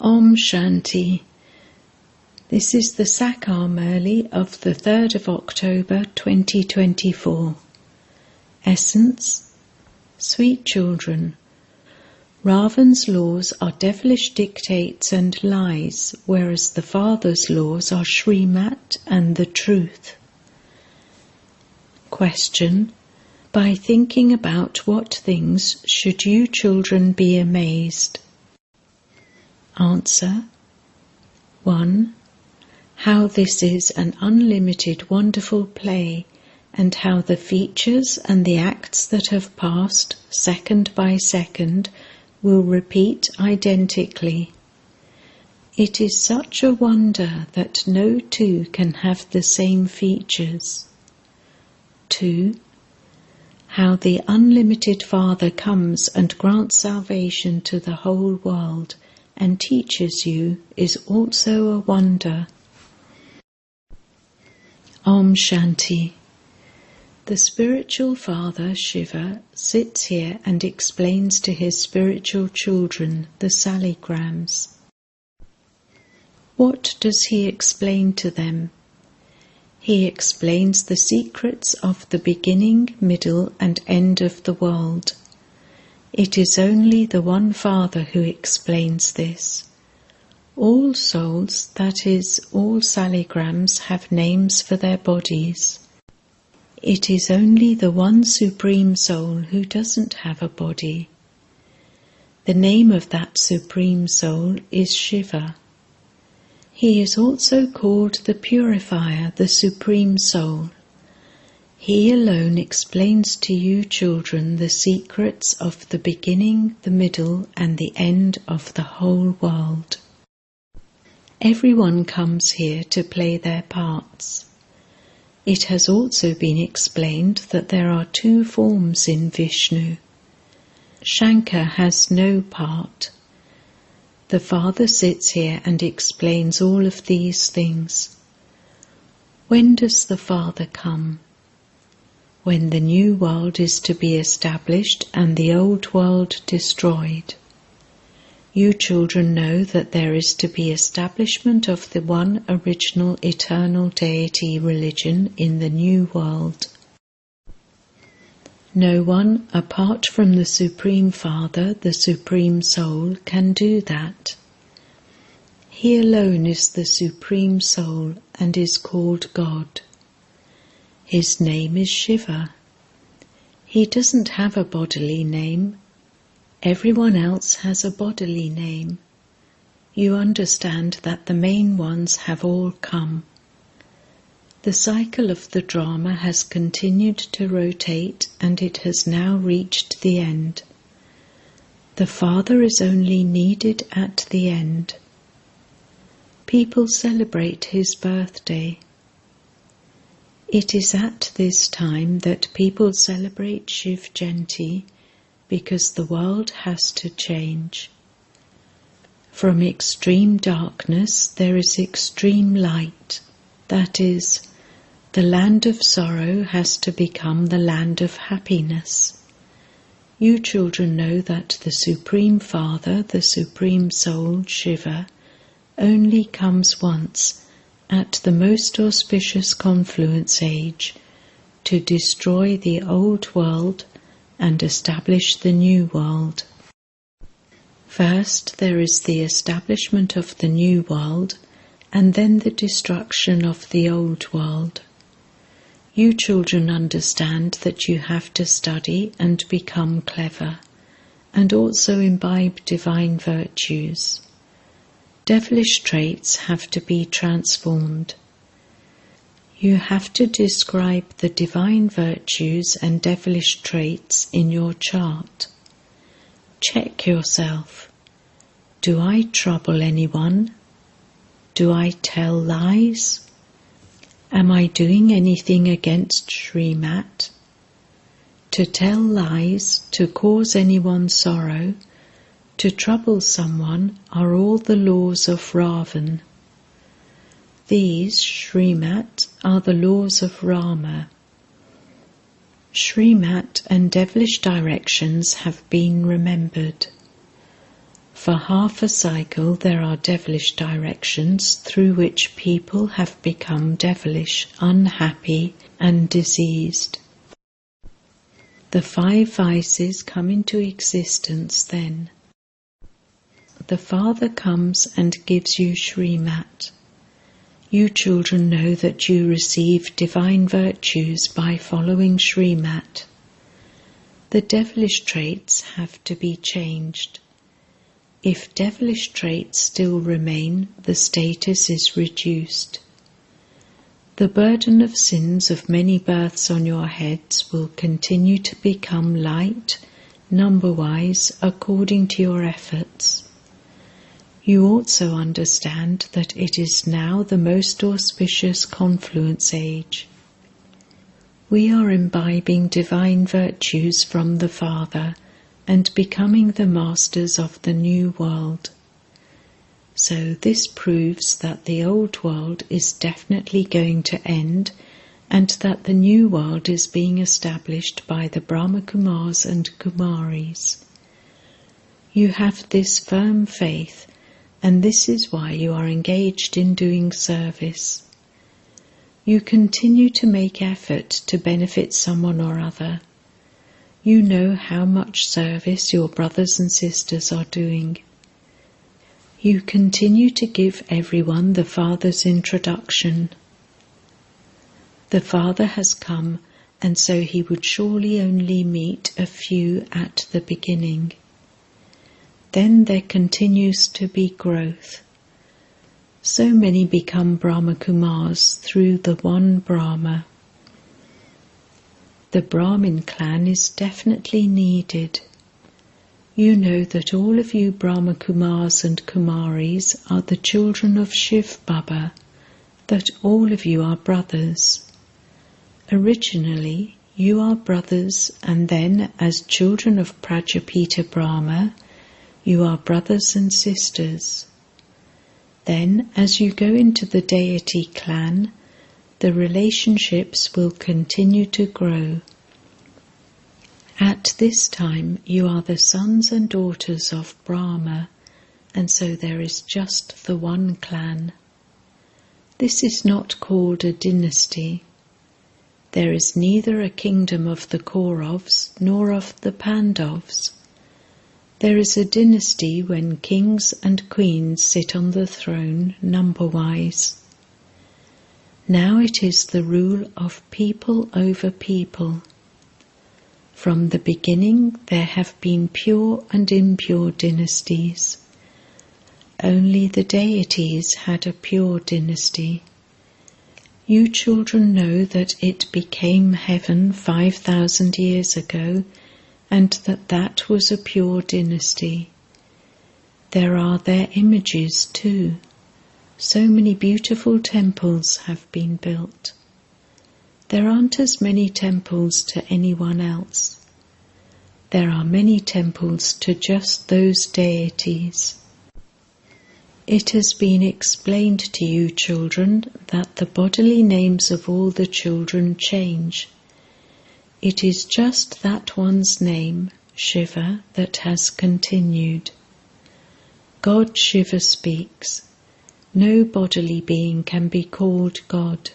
Om Shanti. This is the Sakar Murli of the 3rd of October 2024. Essence: Sweet children, Ravan's laws are devilish dictates and lies, whereas the Father's laws are Srimat and the truth. Question: by thinking about what things should you children be amazed? Answer: 1. How this is an unlimited wonderful play, and how the features and the acts that have passed, second by second, will repeat identically. It is such a wonder that no two can have the same features. 2. How the unlimited Father comes and grants salvation to the whole world and teaches you is also a wonder. Om Shanti. The spiritual father, Shiva, sits here and explains to his spiritual children the saligrams. What does he explain to them? He explains the secrets of the beginning, middle, and end of the world. It is only the one Father who explains this. All souls, that is, all saligrams, have names for their bodies. It is only the one Supreme Soul who doesn't have a body. The name of that Supreme Soul is Shiva. He is also called the Purifier, the Supreme Soul. He alone explains to you children the secrets of the beginning, the middle, and the end of the whole world. Everyone comes here to play their parts. It has also been explained that there are two forms in Vishnu. Shankar has no part. The Father sits here and explains all of these things. When does the Father come? When the new world is to be established and the old world destroyed. You children know that there is to be establishment of the one original eternal deity religion in the new world. No one, apart from the Supreme Father, the Supreme Soul, can do that. He alone is the Supreme Soul and is called God. His name is Shiva. He doesn't have a bodily name. Everyone else has a bodily name. You understand that the main ones have all come. The cycle of the drama has continued to rotate and it has now reached the end. The Father is only needed at the end. People celebrate his birthday. It is at this time that people celebrate Shiv Jayanti because the world has to change. From extreme darkness there is extreme light. That is, the land of sorrow has to become the land of happiness. You children know that the Supreme Father, the Supreme Soul, Shiva, only comes once at the most auspicious confluence age to destroy the old world and establish the new world. First there is the establishment of the new world and then the destruction of the old world. You children understand that you have to study and become clever and also imbibe divine virtues. Devilish traits have to be transformed. You have to describe the divine virtues and devilish traits in your chart. Check yourself. Do I trouble anyone? Do I tell lies? Am I doing anything against Srimat? To tell lies, to cause anyone sorrow, to trouble someone are all the laws of Ravan. These, Srimat, are the laws of Rama. Srimat and devilish directions have been remembered. For half a cycle there are devilish directions through which people have become devilish, unhappy and diseased. The 5 vices come into existence then. The Father comes and gives you Srimat. You children know that you receive divine virtues by following Srimat. The devilish traits have to be changed. If devilish traits still remain, the status is reduced. The burden of sins of many births on your heads will continue to become light, number-wise, according to your efforts. You also understand that it is now the most auspicious confluence age. We are imbibing divine virtues from the Father and becoming the masters of the new world. So this proves that the old world is definitely going to end and that the new world is being established by the Brahmakumars and Kumaris. You have this firm faith, and this is why you are engaged in doing service. You continue to make effort to benefit someone or other. You know how much service your brothers and sisters are doing. You continue to give everyone the Father's introduction. The Father has come, and so he would surely only meet a few at the beginning. Then there continues to be growth. So many become Brahmakumars through the one Brahma. The Brahmin clan is definitely needed. You know that all of you Brahmakumars and Kumaris are the children of Shiv Baba, that all of you are brothers. Originally, you are brothers, and then, as children of Prajapita Brahma, you are brothers and sisters. Then, as you go into the deity clan, the relationships will continue to grow. At this time, you are the sons and daughters of Brahma, and so there is just the one clan. This is not called a dynasty. There is neither a kingdom of the Kauravas nor of the Pandavas. There is a dynasty when kings and queens sit on the throne number-wise. Now it is the rule of people over people. From the beginning there have been pure and impure dynasties. Only the deities had a pure dynasty. You children know that it became heaven 5,000 years ago, and that was a pure dynasty. There are their images too. So many beautiful temples have been built. There aren't as many temples to anyone else. There are many temples to just those deities. It has been explained to you, children, that the bodily names of all the children change. It is just that one's name, Shiva, that has continued. God Shiva speaks. No bodily being can be called God.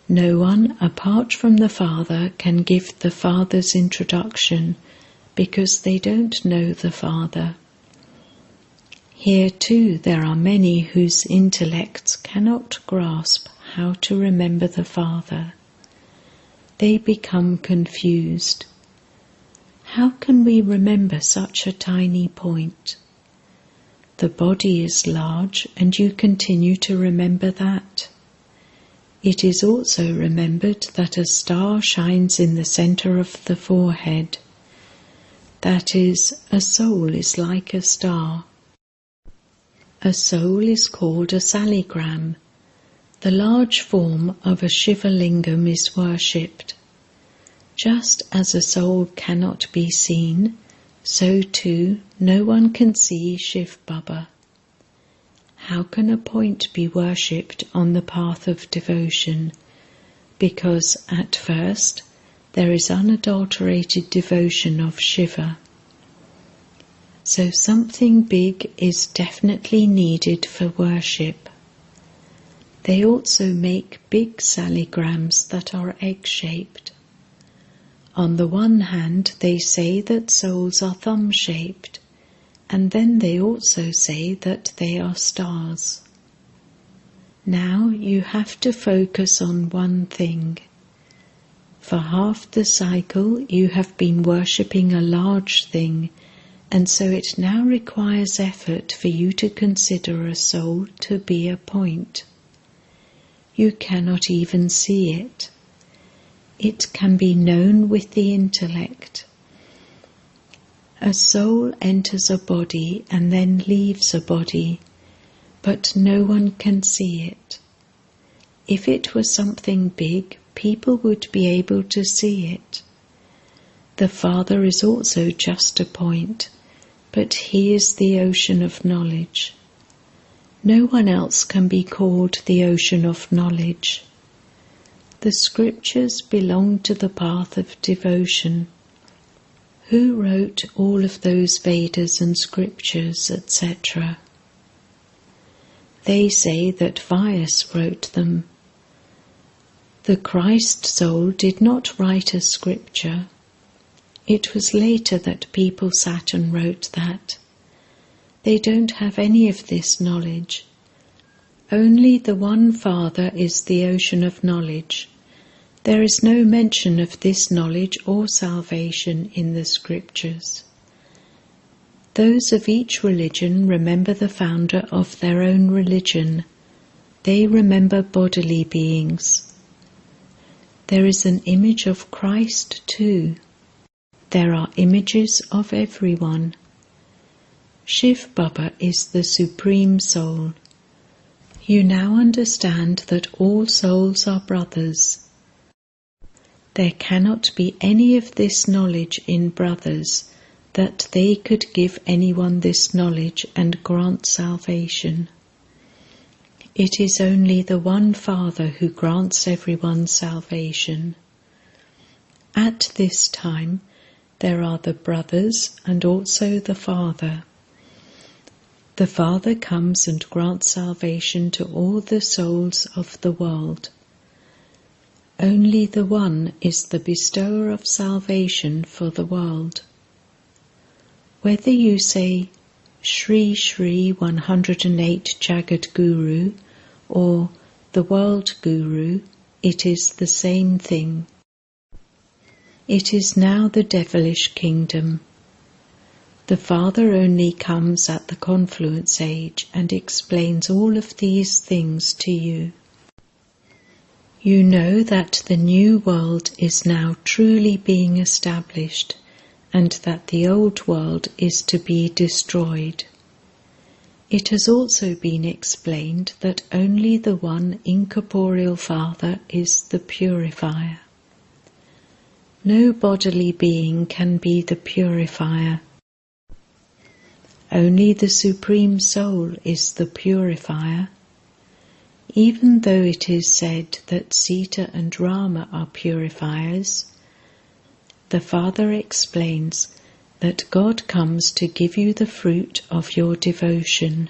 No one, apart from the Father, can give the Father's introduction, because they don't know the Father. Here too there are many whose intellects cannot grasp how to remember the Father. They become confused. How can we remember such a tiny point? The body is large, and you continue to remember that. It is also remembered that a star shines in the center of the forehead. That is, a soul is like a star. A soul is called a saligram. The large form of a Shiva lingam is worshipped. Just as a soul cannot be seen, so too no one can see Shiv Baba. How can a point be worshipped on the path of devotion? Because at first there is unadulterated devotion of Shiva. So something big is definitely needed for worship. They also make big sallygrams that are egg-shaped. On the one hand, they say that souls are thumb-shaped, and then they also say that they are stars. Now you have to focus on one thing. For half the cycle you have been worshipping a large thing, and so it now requires effort for you to consider a soul to be a point. You cannot even see it. It can be known with the intellect. A soul enters a body and then leaves a body, but no one can see it. If it were something big, people would be able to see it. The Father is also just a point, but He is the ocean of knowledge. No one else can be called the ocean of knowledge. The scriptures belong to the path of devotion. Who wrote all of those Vedas and scriptures, etc.? They say that Vyas wrote them. The Christ soul did not write a scripture. It was later that people sat and wrote that. They don't have any of this knowledge. Only the one Father is the ocean of knowledge. There is no mention of this knowledge or salvation in the scriptures. Those of each religion remember the founder of their own religion. They remember bodily beings. There is an image of Christ too. There are images of everyone. Shiv Baba is the Supreme Soul. You now understand that all souls are brothers. There cannot be any of this knowledge in brothers, that they could give anyone this knowledge and grant salvation. It is only the one Father who grants everyone salvation. At this time, there are the brothers and also the Father. The Father comes and grants salvation to all the souls of the world. Only the One is the bestower of salvation for the world. Whether you say Shri Shri 108 Jagat Guru or the World Guru, it is the same thing. It is now the devilish kingdom. The Father only comes at the confluence age and explains all of these things to you. You know that the new world is now truly being established and that the old world is to be destroyed. It has also been explained that only the one incorporeal Father is the purifier. No bodily being can be the purifier. Only the Supreme Soul is the purifier. Even though it is said that Sita and Rama are purifiers, the Father explains that God comes to give you the fruit of your devotion.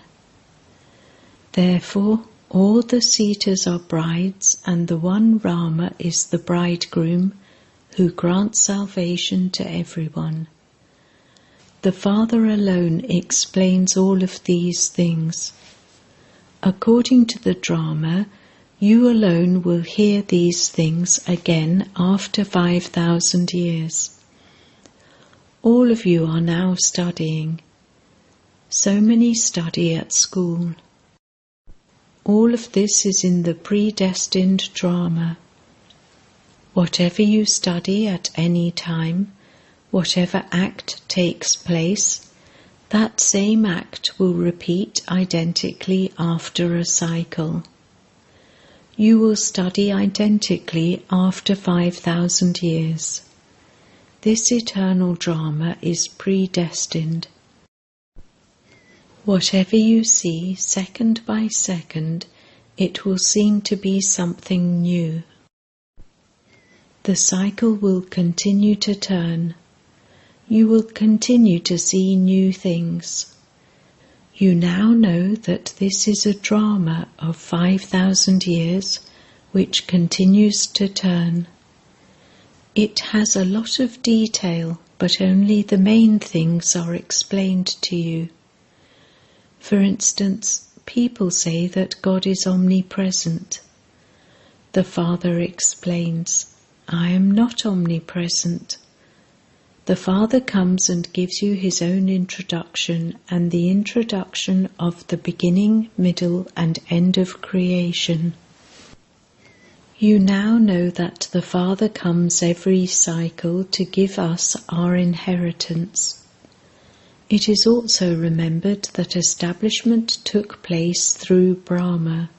Therefore, all the Sitas are brides and the one Rama is the bridegroom who grants salvation to everyone. The Father alone explains all of these things. According to the drama, you alone will hear these things again after 5,000 years. All of you are now studying. So many study at school. All of this is in the predestined drama. Whatever you study at any time, whatever act takes place, that same act will repeat identically after a cycle. You will study identically after 5,000 years. This eternal drama is predestined. Whatever you see, second by second, it will seem to be something new. The cycle will continue to turn. you will continue to see new things. You now know that this is a drama of 5,000 years which continues to turn. It has a lot of detail, but only the main things are explained to you. For instance, people say that God is omnipresent. The Father explains, I am not omnipresent. The Father comes and gives you his own introduction and the introduction of the beginning, middle, and end of creation. You now know that the Father comes every cycle to give us our inheritance. It is also remembered that establishment took place through Brahma.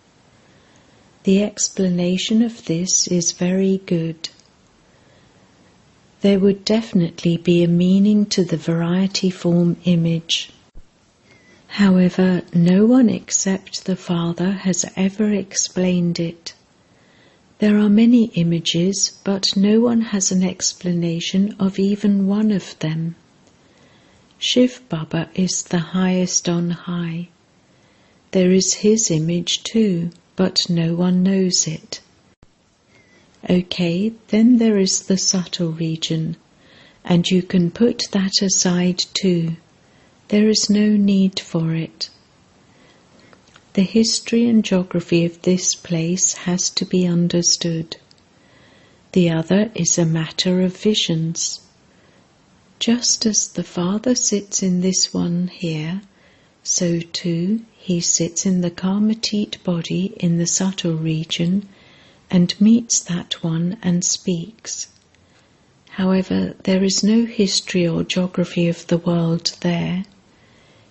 The explanation of this is very good. There would definitely be a meaning to the variety form image. However, no one except the Father has ever explained it. There are many images, but no one has an explanation of even one of them. Shiv Baba is the highest on high. There is his image too, but no one knows it. Okay, then there is the subtle region, and you can put that aside too. There is no need for it. The history and geography of this place has to be understood. The other is a matter of visions. Just as the Father sits in this one here, so too he sits in the Karmatit body in the subtle region and meets that one and speaks. However, there is no history or geography of the world there.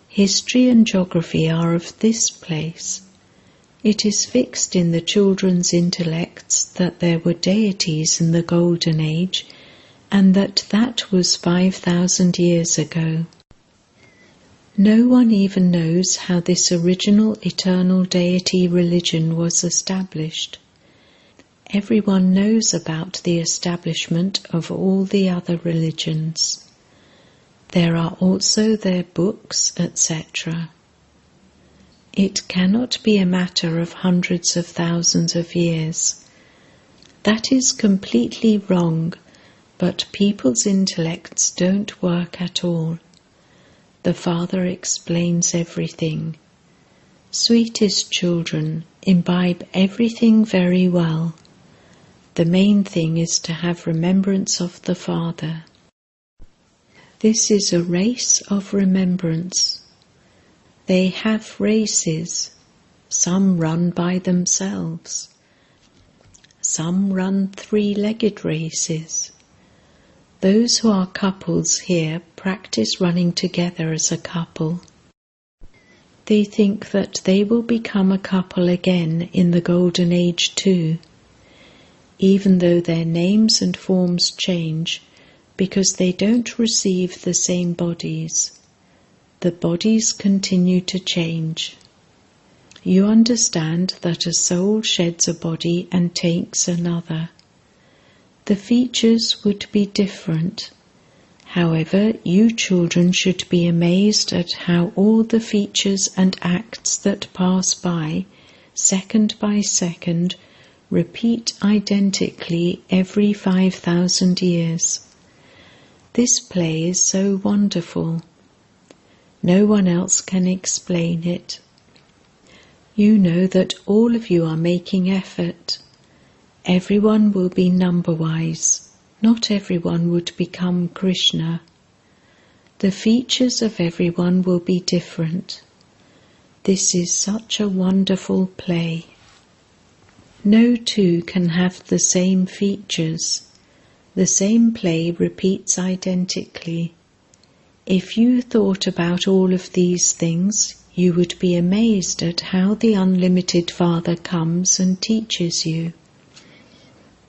History and geography are of this place. It is fixed in the children's intellects that there were deities in the Golden Age and that was 5,000 years ago. No one even knows how this original eternal deity religion was established. Everyone knows about the establishment of all the other religions. There are also their books, etc. It cannot be a matter of hundreds of thousands of years. That is completely wrong, but people's intellects don't work at all. The Father explains everything. Sweetest children, imbibe everything very well. The main thing is to have remembrance of the Father. This is a race of remembrance. They have races. Some run by themselves. Some run three-legged races. Those who are couples here practice running together as a couple. They think that they will become a couple again in the Golden Age too, even though their names and forms change, because they don't receive the same bodies. The bodies continue to change. You understand that a soul sheds a body and takes another. The features would be different. However, you children should be amazed at how all the features and acts that pass by, second by second, repeat identically every 5,000 years. This play is so wonderful. No one else can explain it. You know that all of you are making effort. Everyone will be number-wise. Not everyone would become Krishna. The features of everyone will be different. This is such a wonderful play. No two can have the same features. The same play repeats identically. If you thought about all of these things, you would be amazed at how the unlimited Father comes and teaches you.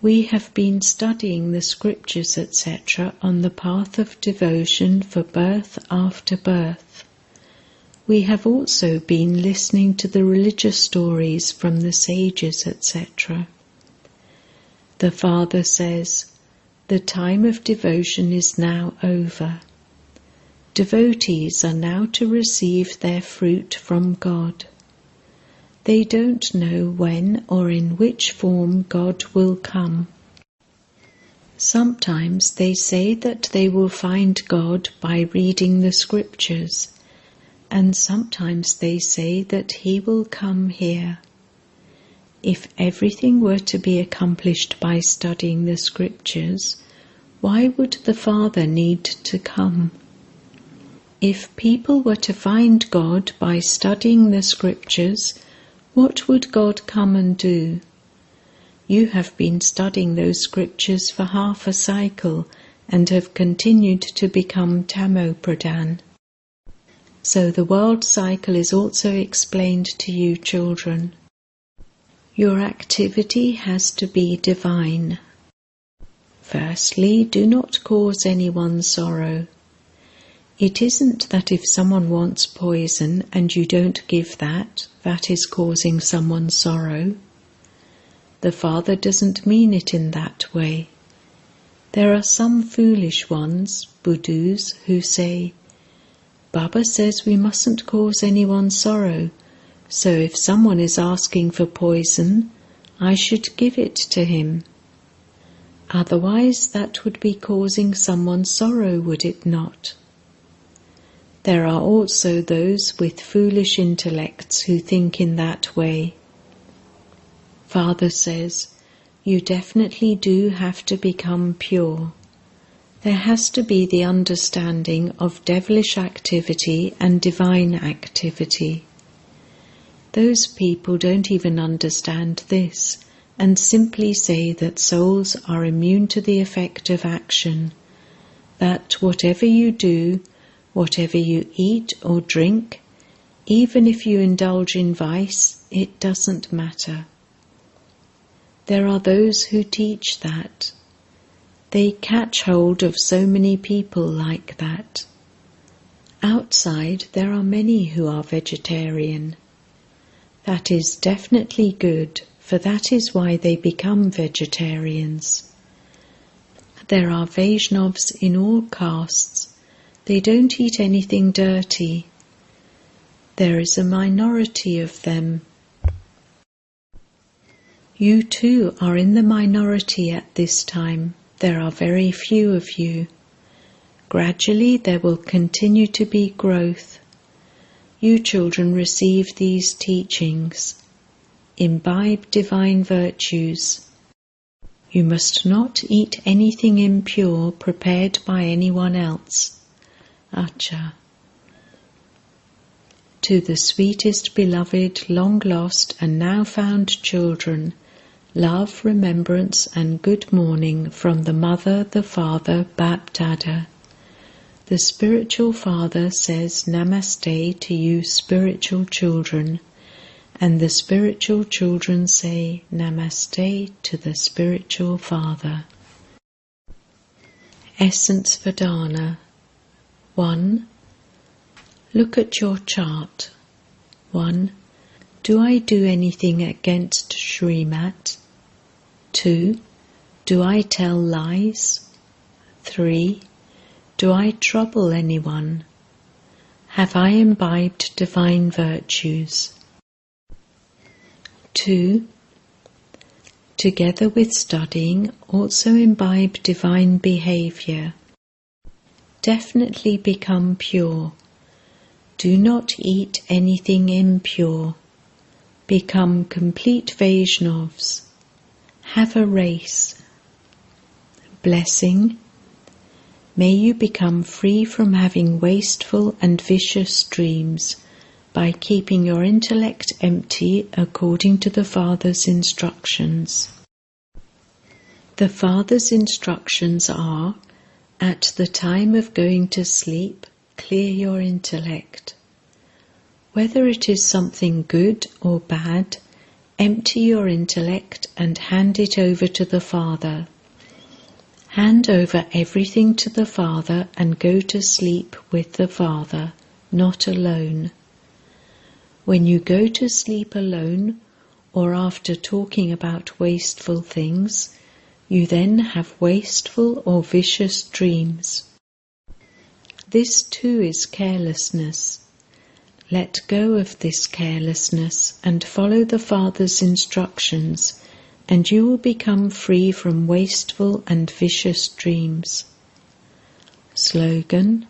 We have been studying the scriptures, etc., on the path of devotion for birth after birth. We have also been listening to the religious stories from the sages, etc. The Father says, "The time of devotion is now over. Devotees are now to receive their fruit from God. They don't know when or in which form God will come. Sometimes they say that they will find God by reading the scriptures, and sometimes they say that He will come here. If everything were to be accomplished by studying the scriptures, why would the Father need to come? If people were to find God by studying the scriptures, what would God come and do? You have been studying those scriptures for half a cycle and have continued to become Tamo-pradhan. So the world cycle is also explained to you, children. Your activity has to be divine. Firstly, do not cause anyone sorrow. It isn't that if someone wants poison and you don't give that, that is causing someone sorrow. The Father doesn't mean it in that way. There are some foolish ones, Budus, who say, Baba says we mustn't cause anyone sorrow, so if someone is asking for poison, I should give it to him. Otherwise that would be causing someone sorrow, would it not? There are also those with foolish intellects who think in that way. Father says, you definitely do have to become pure. There has to be the understanding of devilish activity and divine activity. Those people don't even understand this and simply say that souls are immune to the effect of action, that whatever you do, whatever you eat or drink, even if you indulge in vice, it doesn't matter. There are those who teach that. They catch hold of so many people like that. Outside there are many who are vegetarian. That is definitely good, for that is why they become vegetarians. There are Vaishnavas in all castes. They don't eat anything dirty. There is a minority of them. You too are in the minority at this time. There are very few of you. Gradually there will continue to be growth. You children receive these teachings. Imbibe divine virtues. You must not eat anything impure prepared by anyone else. Acha. To the sweetest beloved, long lost and now found children, love, remembrance and good morning from the Mother, the Father, Bapdada. The spiritual Father says Namaste to you spiritual children, and the spiritual children say Namaste to the spiritual Father. Essence Vedana. 1. Look at your chart. 1. Do I do anything against Srimat? 2. Do I tell lies? 3. Do I trouble anyone? Have I imbibed divine virtues? 2. Together with studying, also imbibe divine behavior. Definitely become pure. Do not eat anything impure. Become complete Vaishnavas. Have a race. Blessing. May you become free from having wasteful and vicious dreams by keeping your intellect empty according to the Father's instructions. The Father's instructions are, at the time of going to sleep, clear your intellect. Whether it is something good or bad, empty your intellect and hand it over to the Father. Hand over everything to the Father and go to sleep with the Father, not alone. When you go to sleep alone, or after talking about wasteful things, you then have wasteful or vicious dreams. This too is carelessness. Let go of this carelessness and follow the Father's instructions, and you will become free from wasteful and vicious dreams. Slogan: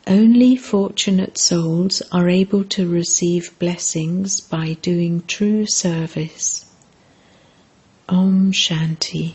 only fortunate souls are able to receive blessings by doing true service. Om Shanti.